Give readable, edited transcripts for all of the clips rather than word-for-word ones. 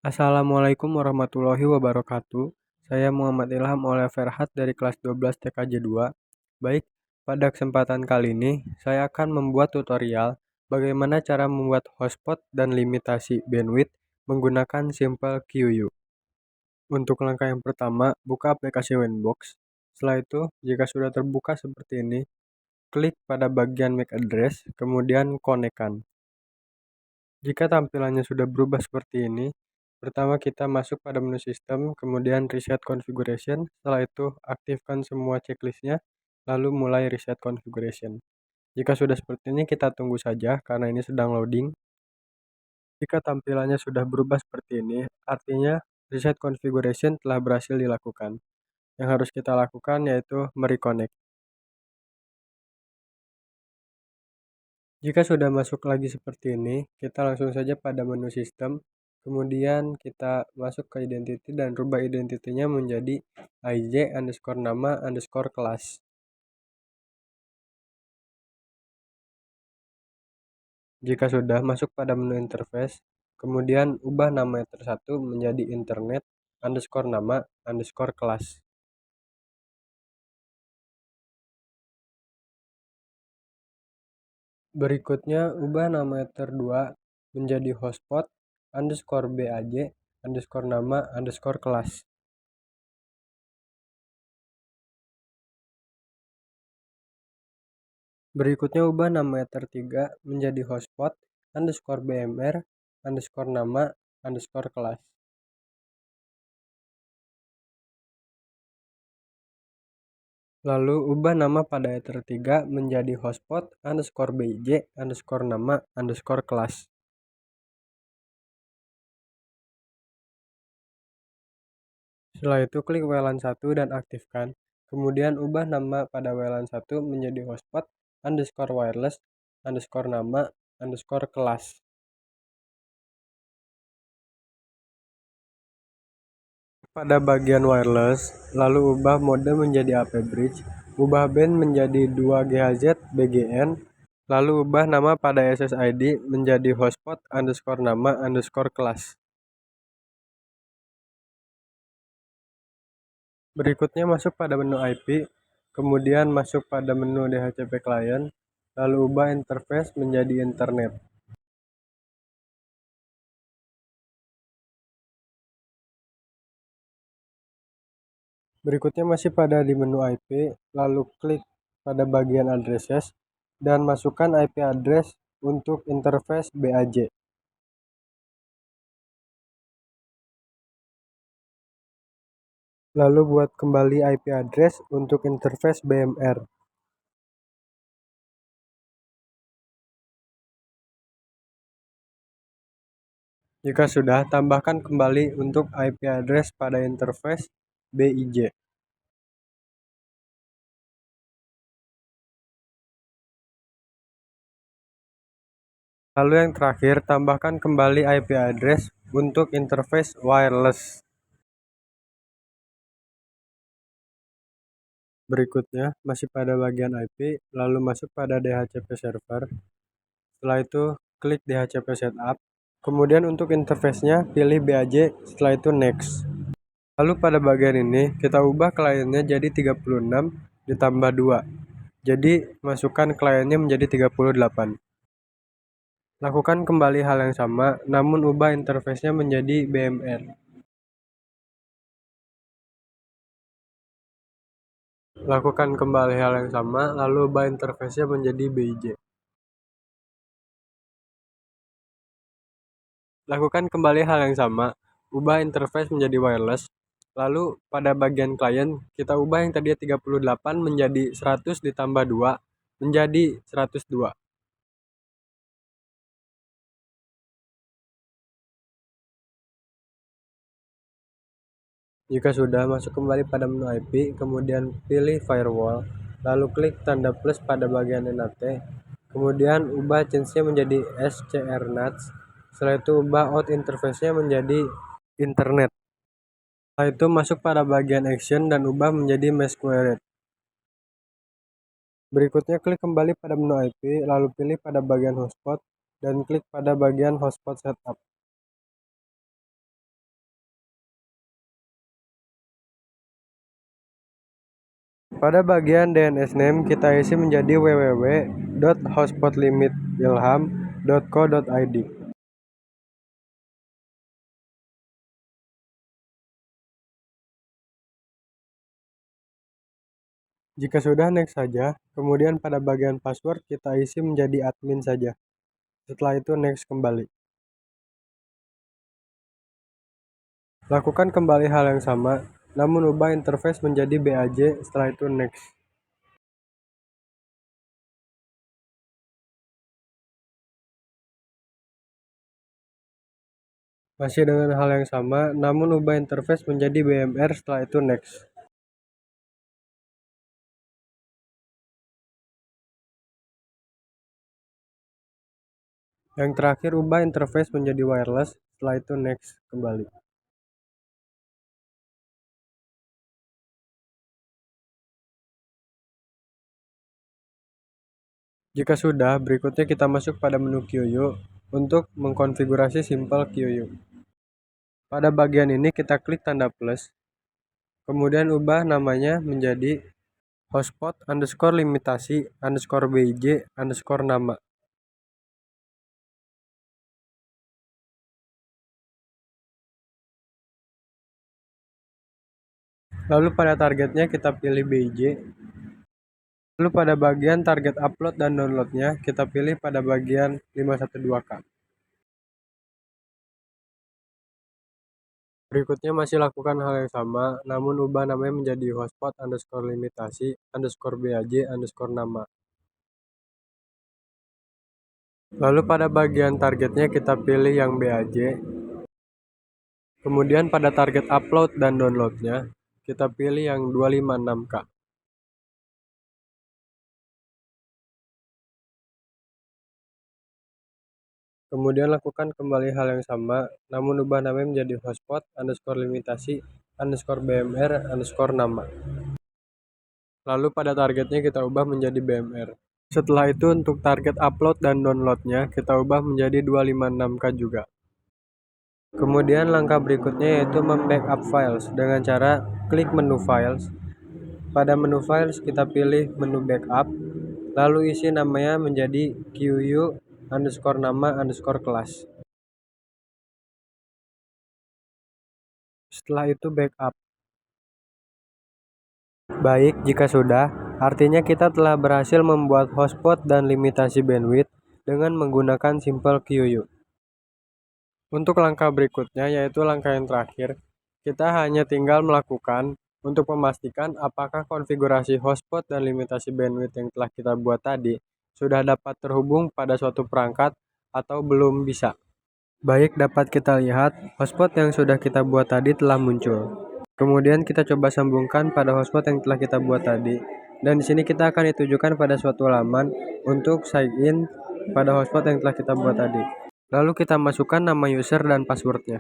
Assalamualaikum warahmatullahi wabarakatuh. Saya Muhammad Ilham oleh Ferhat dari kelas 12 TKJ 2. Baik, pada kesempatan kali ini saya akan membuat tutorial bagaimana cara membuat hotspot dan limitasi bandwidth menggunakan Simple QU. Untuk langkah yang pertama, buka aplikasi Winbox. Setelah itu, jika sudah terbuka seperti ini, klik pada bagian MAC address, kemudian konekkan. Jika tampilannya sudah berubah seperti ini, pertama kita masuk pada menu sistem, kemudian reset configuration, setelah itu aktifkan semua checklistnya, lalu mulai reset configuration. Jika sudah seperti ini kita tunggu saja karena ini sedang loading. Jika tampilannya sudah berubah seperti ini, artinya reset configuration telah berhasil dilakukan. Yang harus kita lakukan yaitu mereconnect. Jika sudah masuk lagi seperti ini, kita langsung saja pada menu sistem, kemudian kita masuk ke identity dan rubah identitinya menjadi IJ underscore nama underscore kelas. Jika sudah masuk pada menu interface, kemudian ubah nama ether 1 menjadi internet underscore nama underscore kelas. Berikutnya, ubah nama ether 2 menjadi hotspot underscore BAJ underscore nama underscore kelas. Berikutnya, ubah nama ether 3 menjadi hotspot underscore BMR underscore nama underscore kelas. Lalu, ubah nama pada ether 3 menjadi hotspot underscore BIJ underscore nama underscore kelas. Setelah itu klik WLAN 1 dan aktifkan. Kemudian ubah nama pada WLAN 1 menjadi hotspot underscore wireless underscore nama underscore kelas. Pada bagian wireless, lalu ubah mode menjadi AP bridge, ubah band menjadi 2GHz BGN, lalu ubah nama pada SSID menjadi hotspot underscore nama underscore kelas. Berikutnya masuk pada menu IP, kemudian masuk pada menu DHCP client, lalu ubah interface menjadi internet. Berikutnya masih pada di menu IP, lalu klik pada bagian addresses dan masukkan IP address untuk interface BAJ. Lalu buat kembali IP address untuk interface BMR. Jika sudah, tambahkan kembali untuk IP address pada interface BIJ. Lalu yang terakhir, tambahkan kembali IP address untuk interface wireless. Berikutnya, masih pada bagian IP, lalu masuk pada DHCP server. Setelah itu, klik DHCP setup. Kemudian untuk interface-nya, pilih BAJ, setelah itu next. Lalu pada bagian ini, kita ubah kliennya jadi 36 ditambah 2. Jadi, masukkan kliennya menjadi 38. Lakukan kembali hal yang sama, namun ubah interface-nya menjadi BMR. Lakukan kembali hal yang sama, lalu ubah interface-nya menjadi BIJ. Lakukan kembali hal yang sama, ubah interface menjadi wireless. Lalu pada bagian klien, kita ubah yang tadinya 38 menjadi 100 ditambah 2 menjadi 102. Jika sudah, masuk kembali pada menu IP, kemudian pilih firewall, lalu klik tanda plus pada bagian NAT, kemudian ubah change-nya menjadi SCRNAT, setelah itu ubah out interface-nya menjadi internet. Setelah itu masuk pada bagian action dan ubah menjadi mesh query. Berikutnya klik kembali pada menu IP, lalu pilih pada bagian hotspot, dan klik pada bagian hotspot setup. Pada bagian DNS name kita isi menjadi www.hotspotlimit.ilham.co.id. Jika sudah, next saja. Kemudian pada bagian password kita isi menjadi admin saja. Setelah itu next kembali. Lakukan kembali hal yang sama, namun ubah interface menjadi BAJ. Setelah itu next. Masih dengan hal yang sama, namun ubah interface menjadi BMR. Setelah itu next. Yang terakhir, ubah interface menjadi wireless. Setelah itu next kembali. Jika sudah, berikutnya kita masuk pada menu QU untuk mengkonfigurasi simple QU. Pada bagian ini kita klik tanda plus, kemudian ubah namanya menjadi hotspot_limitasi_bij_nama. Lalu pada targetnya kita pilih BJ. Lalu pada bagian target upload dan downloadnya kita pilih pada bagian 512K. Berikutnya masih lakukan hal yang sama, namun ubah namanya menjadi hotspot_limitasi_baj_nama. Lalu pada bagian targetnya kita pilih yang BAJ. Kemudian pada target upload dan downloadnya kita pilih yang 256K. Kemudian lakukan kembali hal yang sama, namun ubah namanya menjadi hotspot_limitasi_bmr_nama. Lalu pada targetnya kita ubah menjadi BMR. Setelah itu untuk target upload dan downloadnya kita ubah menjadi 256K juga. Kemudian langkah berikutnya yaitu membackup files dengan cara klik menu files. Pada menu files kita pilih menu backup, lalu isi namanya menjadi QU_nama_kelas. Setelah itu backup. Baik, jika sudah, artinya kita telah berhasil membuat hotspot dan limitasi bandwidth dengan menggunakan simple QU. Untuk langkah berikutnya, yaitu langkah yang terakhir, kita hanya tinggal melakukan untuk memastikan apakah konfigurasi hotspot dan limitasi bandwidth yang telah kita buat tadi sudah dapat terhubung pada suatu perangkat atau belum bisa. Baik, dapat kita lihat hotspot yang sudah kita buat tadi telah muncul. Kemudian kita coba sambungkan pada hotspot yang telah kita buat tadi. Dan di sini kita akan ditujukan pada suatu laman untuk sign in pada hotspot yang telah kita buat tadi. Lalu kita masukkan nama user dan passwordnya.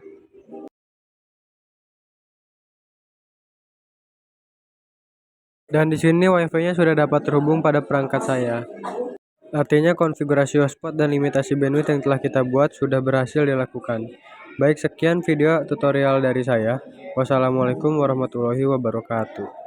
Dan di sini WiFi-nya sudah dapat terhubung pada perangkat saya. Artinya konfigurasi hotspot dan limitasi bandwidth yang telah kita buat sudah berhasil dilakukan. Baik, sekian video tutorial dari saya. Wassalamualaikum warahmatullahi wabarakatuh.